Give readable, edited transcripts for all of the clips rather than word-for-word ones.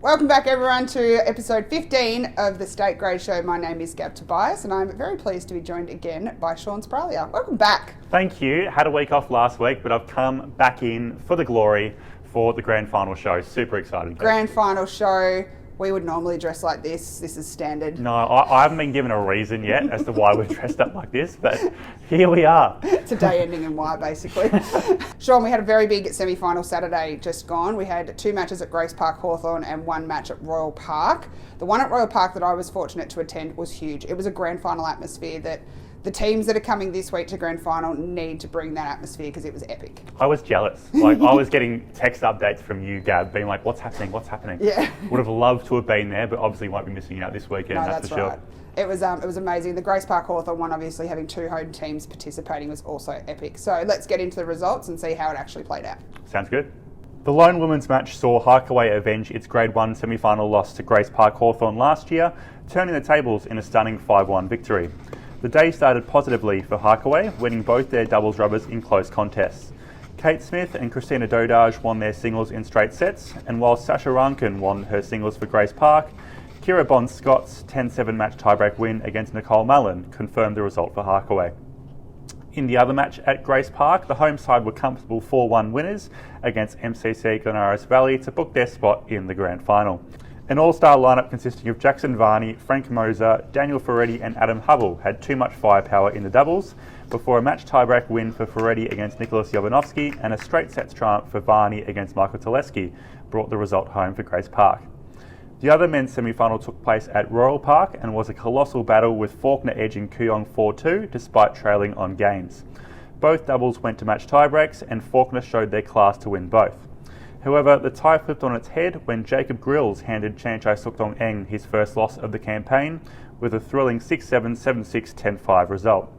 Welcome back everyone to episode 15 of the State Grade Show. My name is Gab Tobias and I'm very pleased to be joined again by Sean Spralia. Welcome back. Thank you. Had a week off last week, but I've come back in for the glory for the grand final show. Super excited. Grand final show. We would normally dress like this. This is standard. No, I haven't been given a reason yet as to why we're dressed up like this, but here we are. It's a day ending in Y, basically. Sean, we had a very big semi-final Saturday just gone. We had 2 matches at Grace Park Hawthorn and 1 match at Royal Park. The one at Royal Park that I was fortunate to attend was huge. It was a grand final atmosphere that the teams that are coming this week to grand final need to bring that atmosphere because it was epic. I was jealous. I was getting text updates from you, Gab, being like, what's happening? What's happening? Yeah. Would have loved to have been there, but obviously won't be missing out this weekend, No, that's for right. sure. It was amazing. The Grace Park Hawthorn one, obviously having 2 home teams participating, was also epic. So let's get into the results and see how it actually played out. Sounds good. The lone women's match saw Harkaway avenge its Grade 1 semi-final loss to Grace Park Hawthorn last year, turning the tables in a stunning 5-1 victory. The day started positively for Harkaway, winning both their doubles rubbers in close contests. Kate Smith and Christina Dodage won their singles in straight sets, and while Sasha Rankin won her singles for Grace Park, Kira Bond-Scott's 10-7 match tiebreak win against Nicole Mullen confirmed the result for Harkaway. In the other match at Grace Park, the home side were comfortable 4-1 winners against MCC Glenaris Valley to book their spot in the grand final. An all-star lineup consisting of Jackson Varney, Frank Moser, Daniel Ferretti and Adam Hubble had too much firepower in the doubles before a match tiebreak win for Ferretti against Nicholas Jovanovski and a straight sets triumph for Varney against Michael Teleski brought the result home for Grace Park. The other men's semi-final took place at Royal Park and was a colossal battle with Fawkner edging Kooyong 4-2 despite trailing on games. Both doubles went to match tiebreaks and Fawkner showed their class to win both. However, the tie flipped on its head when Jacob Grills handed Chanchai Suktong Eng his first loss of the campaign with a thrilling 6-7, 7-6, 10-5 result.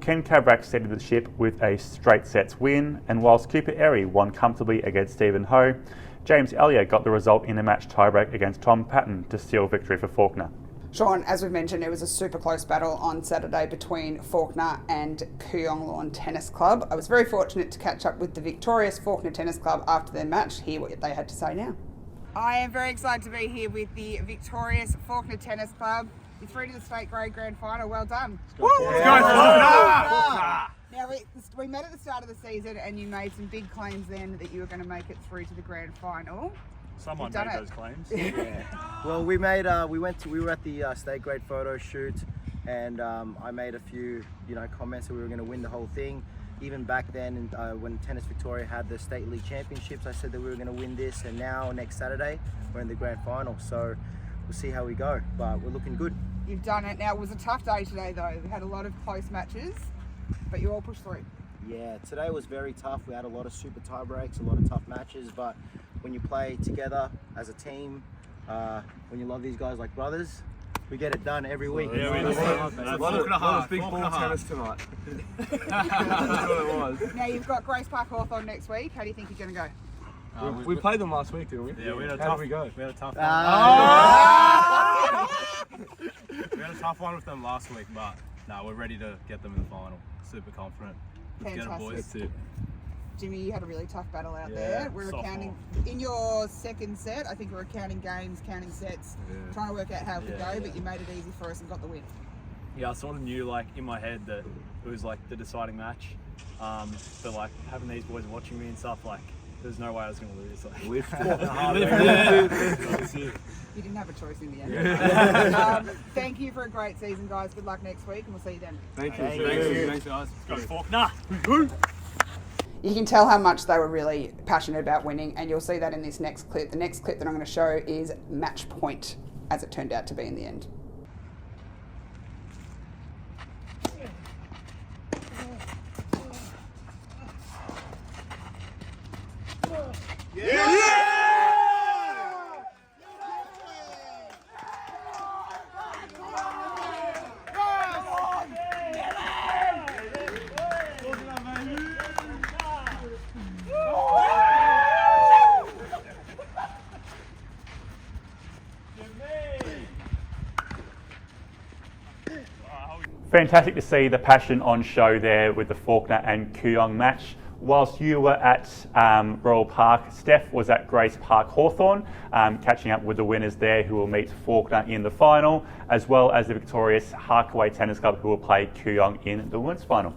Ken Kavrak steadied the ship with a straight sets win, and whilst Cooper Airy won comfortably against Stephen Ho, James Elliott got the result in a match tiebreak against Tom Patton to seal victory for Fawkner. Sean, as we've mentioned, it was a super close battle on Saturday between Fawkner and Kooyong Lawn Tennis Club. I was very fortunate to catch up with the victorious Fawkner Tennis Club after their match. Hear what they had to say now. I am very excited to be here with the victorious Fawkner Tennis Club. You're through to the state grade grand final. Well done. Let's go, Fawkner! Now, we met at the start of the season and you made some big claims then that you were going to make it through to the grand final. Someone made those claims. Yeah. Well, we were at the state grade photo shoot, and I made a few, comments that we were going to win the whole thing. Even back then, when Tennis Victoria had the state league championships, I said that we were going to win this. And now, next Saturday, we're in the grand final. So we'll see how we go, but we're looking good. You've done it. Now, it was a tough day today, though. We had a lot of close matches, but you all pushed through. Yeah, today was very tough. We had a lot of super tie breaks, a lot of tough matches, but when you play together as a team, when you love these guys like brothers, we get it done every week. Yeah, we a lot of big ball tennis tonight. That's what it was. Now you've got Grace Park Hawthorn next week. How do you think you're going to go? We played them last week, didn't we? Yeah, we had a tough we had a tough one with them last week, but no, we're ready to get them in the final. Super confident. Let's get it, boys, too. Jimmy, you had a really tough battle out there. We're counting in your second set. I think we were counting games, counting sets, trying to work out how it could go, but you made it easy for us and got the win. Yeah, I sort of knew in my head that it was the deciding match. But having these boys watching me and stuff, there's no way I was going to lose. You didn't have a choice in the end. Thank you for a great season, guys. Good luck next week, and we'll see you then. Thank you. Thanks, guys. Go Fawkner! You can tell how much they were really passionate about winning, and you'll see that in this next clip. The next clip that I'm going to show is match point, as it turned out to be in the end. Fantastic to see the passion on show there with the Fawkner and Kooyong match. Whilst you were at Royal Park, Steph was at Grace Park Hawthorn, catching up with the winners there who will meet Fawkner in the final, as well as the victorious Harkaway Tennis Club who will play Kooyong in the women's final.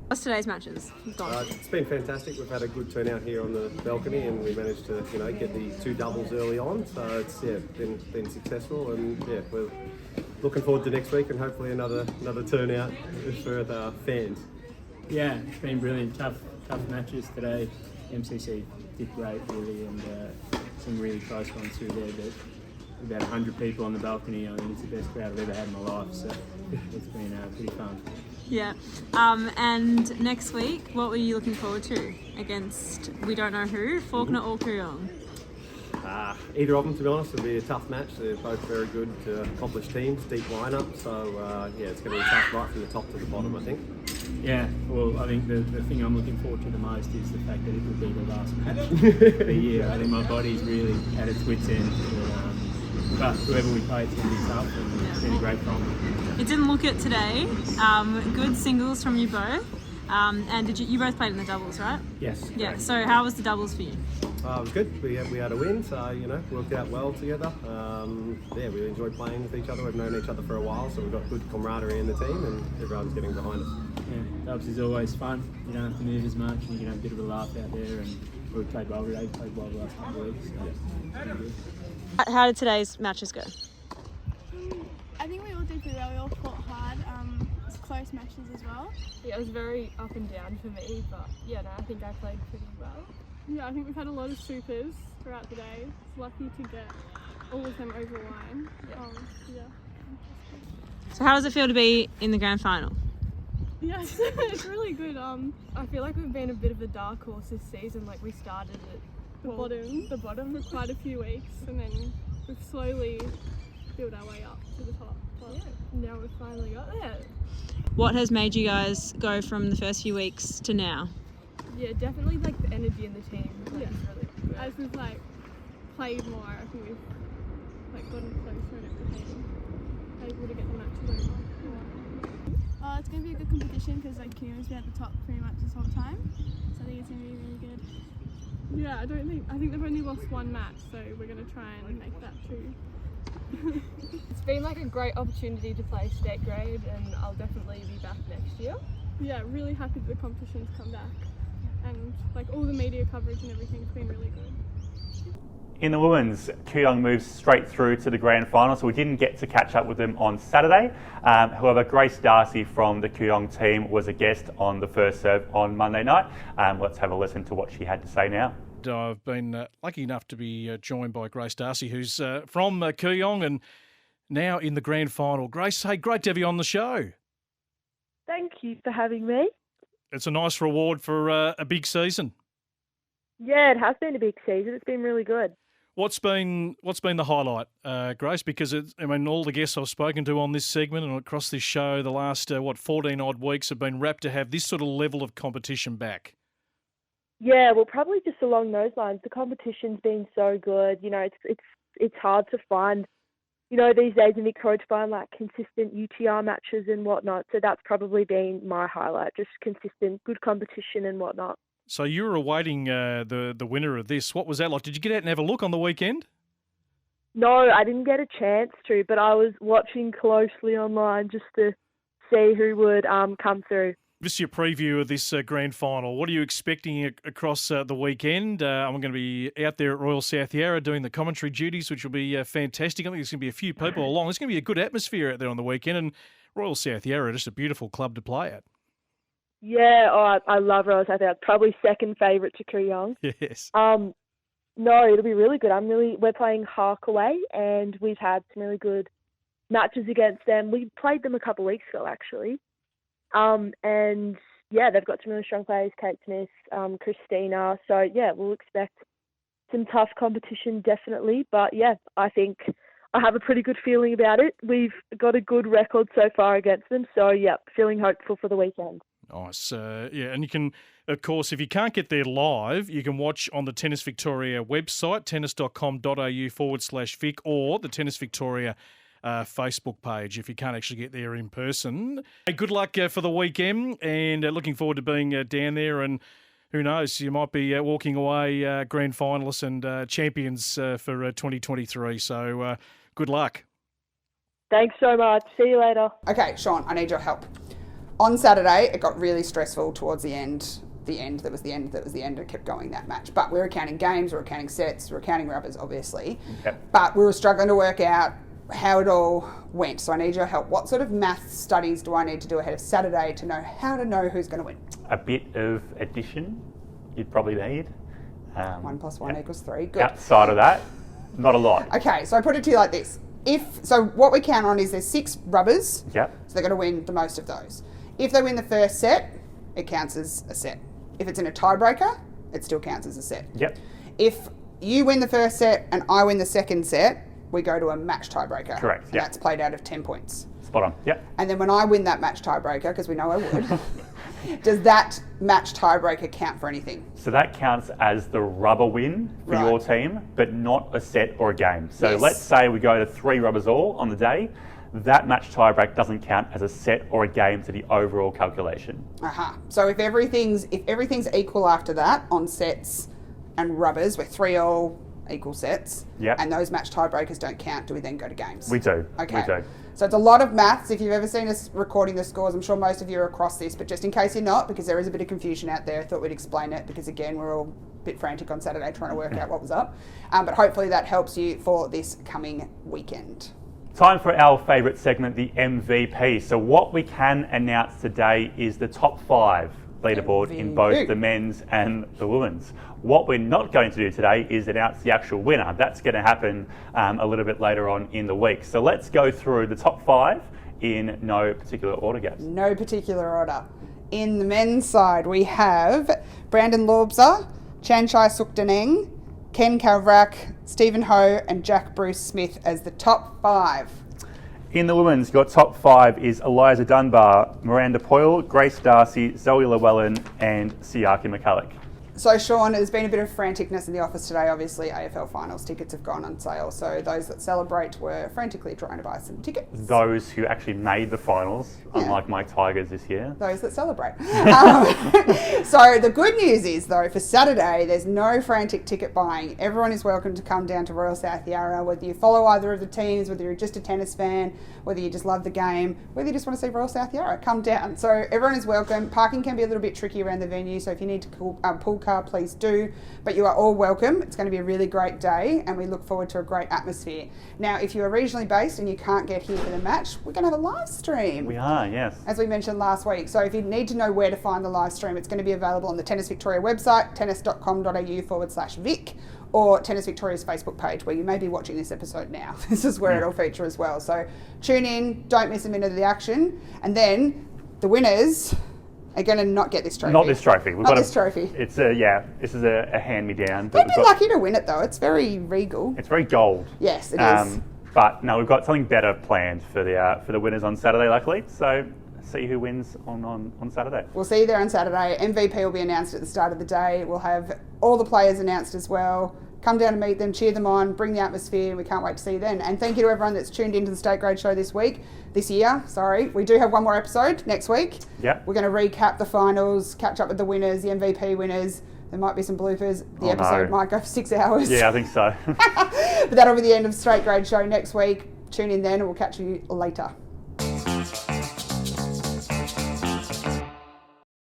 What's today's matches gone? It's been fantastic. We've had a good turnout here on the balcony, and we managed to, get the 2 doubles early on. So it's been successful, and we're looking forward to next week and hopefully another turnout for the fans. Yeah, it's been brilliant. Tough matches today. MCC did great really, and some really close ones through there. But about 100 people on the balcony. I mean, it's the best crowd I've ever had in my life. So it's been pretty fun. Yeah. And next week, what were you looking forward to against, we don't know who, Fawkner or Kooyong? Either of them, to be honest, it'll be a tough match. They're both very good, accomplished teams, deep lineup. So it's going to be tough right from the top to the bottom, I think. Yeah, well, I think the thing I'm looking forward to the most is the fact that it will be the last match of the year. I think my body's really at its wits' end. But whoever we play, it's going to be tough, and it's been a great fun. It didn't look it today. Good singles from you both. And you both played in the doubles, right? Yes. Yeah, so how was the doubles for you? It was good. We had a win, so worked out well together. We enjoyed playing with each other. We've known each other for a while, so we've got good camaraderie in the team, and everyone's getting behind us. Yeah, dubs is always fun. You don't have to move as much, and you can have a bit of a laugh out there. And we played well today. Played well the last couple of weeks. So How did today's matches go? I think we all did pretty well. We all fought hard. It's close matches as well. Yeah, it was very up and down for me, but I think I played pretty well. Yeah, I think we've had a lot of supers throughout the day. It's lucky to get all of them over the line. So how does it feel to be in the grand final? Yes, it's really good. I feel like we've been a bit of a dark horse this season. Like we started at The bottom for quite a few weeks, and then we've slowly built our way up to the top. But now we've finally got there. What has made you guys go from the first few weeks to now? Yeah, definitely like the energy in the team. Is really good. as we've played more, I think we've gotten closer and everything, able to get the matches over. It's going to be a good competition because Kooyong's been at the top pretty much this whole time, so I think it's going to be really good. Yeah, I think they've only lost one match, so we're going to try and make that 2. It's been a great opportunity to play state grade, and I'll definitely be back next year. Yeah, really happy that the competition's come back, and all the media coverage and everything's been really good. In the women's, Kooyong moves straight through to the grand final, so we didn't get to catch up with them on Saturday. However, Grace Darcy from the Kooyong team was a guest on the first serve on Monday night. Let's have a listen to what she had to say now. I've been lucky enough to be joined by Grace Darcy, who's from Kooyong and now in the grand final. Grace, hey, great to have you on the show. Thank you for having me. It's a nice reward for a big season. Yeah, it has been a big season. It's been really good. What's been the highlight, Grace? Because all the guests I've spoken to on this segment and across this show the last 14 odd weeks have been rapt to have this sort of level of competition back. Yeah, well, probably just along those lines. The competition's been so good. It's hard to find, these days in Victoria to find consistent UTR matches and whatnot. So that's probably been my highlight, just consistent, good competition and whatnot. So you were awaiting the winner of this. What was that like? Did you get out and have a look on the weekend? No, I didn't get a chance to, but I was watching closely online just to see who would come through. This is your preview of this grand final. What are you expecting across the weekend? I'm going to be out there at Royal South Yarra doing the commentary duties, which will be fantastic. I think there's going to be a few people along. There's going to be a good atmosphere out there on the weekend, and Royal South Yarra, just a beautiful club to play at. Yeah, I love Royal South Yarra. Probably second favourite to Kooyong. Yes. No, it'll be really good. We're playing Harkaway, and we've had some really good matches against them. We played them a couple of weeks ago, actually. And yeah, they've got some really strong players, Kate Smith, Christina. So yeah, we'll expect some tough competition, definitely. But yeah, I think I have a pretty good feeling about it. We've got a good record so far against them. So yeah, feeling hopeful for the weekend. Nice. Yeah, and you can, of course, if you can't get there live, you can watch on the Tennis Victoria website, tennis.com.au/Vic, or the Tennis Victoria Facebook page if you can't actually get there in person. Hey, good luck for the weekend, and looking forward to being down there and who knows? You might be walking away grand finalists and champions for 2023. So good luck. Thanks so much. See you later. Okay, Sean, I need your help. On Saturday, it got really stressful towards the end. And it kept going that match. But we were counting games, we were counting sets, we were counting rubbers, obviously. Yep. But we were struggling to work out how it all went. So I need your help. What sort of math studies do I need to do ahead of Saturday to know how to know who's going to win? A bit of addition you'd probably need. 1 + 1 = 3. Good. Outside of that, not a lot. Okay, so I put it to you like this. So what we count on is there's 6 rubbers. Yep. So they're going to win the most of those. If they win the first set, it counts as a set. If it's in a tiebreaker, it still counts as a set. Yep. If you win the first set and I win the second set, we go to a match tiebreaker. Correct, And yep. that's played out of 10 points. Spot on. Yep. And then when I win that match tiebreaker, because we know I would, does that match tiebreaker count for anything? So that counts as the rubber win for your team, but not a set or a game. So Yes. let's say we go to 3 rubbers all on the day. That match tiebreak doesn't count as a set or a game to the overall calculation. So if everything's equal after that on sets and rubbers, we're 3 all equal sets, Yep. and those match tiebreakers don't count, do we then go to games? We do. Okay. We do. So it's a lot of maths. If you've ever seen us recording the scores, I'm sure most of you are across this, but just in case you're not, because there is a bit of confusion out there, I thought we'd explain it because, again, we're all a bit frantic on Saturday trying to work out what was up. But hopefully that helps you for this coming weekend. Time for our favourite segment, the MVP. So what we can announce today is the top 5 leaderboard in both the men's and the women's. What we're not going to do today is announce the actual winner. That's going to happen a little bit later on in the week. So let's go through the top 5 in no particular order, Gabs. No particular order. In the men's side, we have Brandon Lorbser, Chanchai Sukdaneng, Ken Kavrak, Stephen Ho and Jack Bruce Smith as the top 5. In the women's, your top 5 is Eliza Dunbar, Miranda Poyle, Grace Darcy, Zoe Llewellyn and Siaki McCulloch. So, Sean, there's been a bit of franticness in the office today. Obviously, AFL finals tickets have gone on sale. So those that celebrate were frantically trying to buy some tickets. Those who actually made the finals, unlike my Tigers this year. Those that celebrate. So the good news is, though, for Saturday, there's no frantic ticket buying. Everyone is welcome to come down to Royal South Yarra, whether you follow either of the teams, whether you're just a tennis fan, whether you just love the game, whether you just want to see Royal South Yarra, come down. So everyone is welcome. Parking can be a little bit tricky around the venue, so if you need to pull car, please do. But you are all welcome. It's going to be a really great day, and we look forward to a great atmosphere. Now, if you are regionally based and you can't get here for the match, we're going to have a live stream. We are, yes. As we mentioned last week. So if you need to know where to find the live stream, it's going to be available on the Tennis Victoria website, tennis.com.au/Vic, or Tennis Victoria's Facebook page, where you may be watching this episode now. This is where it'll feature as well. So tune in, don't miss a minute of the action. And then the winners are going to not get this trophy. Not this trophy. Not this trophy. It's this is a hand-me-down. They'd be lucky to win it, though. It's very regal. It's very gold. Yes, it is. But no, we've got something better planned for the winners on Saturday, luckily. So see who wins on Saturday. We'll see you there on Saturday. MVP will be announced at the start of the day. We'll have all the players announced as well. Come down and meet them, cheer them on, bring the atmosphere. We can't wait to see you then. And thank you to everyone that's tuned into the State Grade Show this year. We do have one more episode next week. Yep. We're going to recap the finals, catch up with the winners, the MVP winners. There might be some bloopers. The episode might go for 6 hours. Yeah, I think so. But that'll be the end of Straight Grade Show next week. Tune in then and we'll catch you later.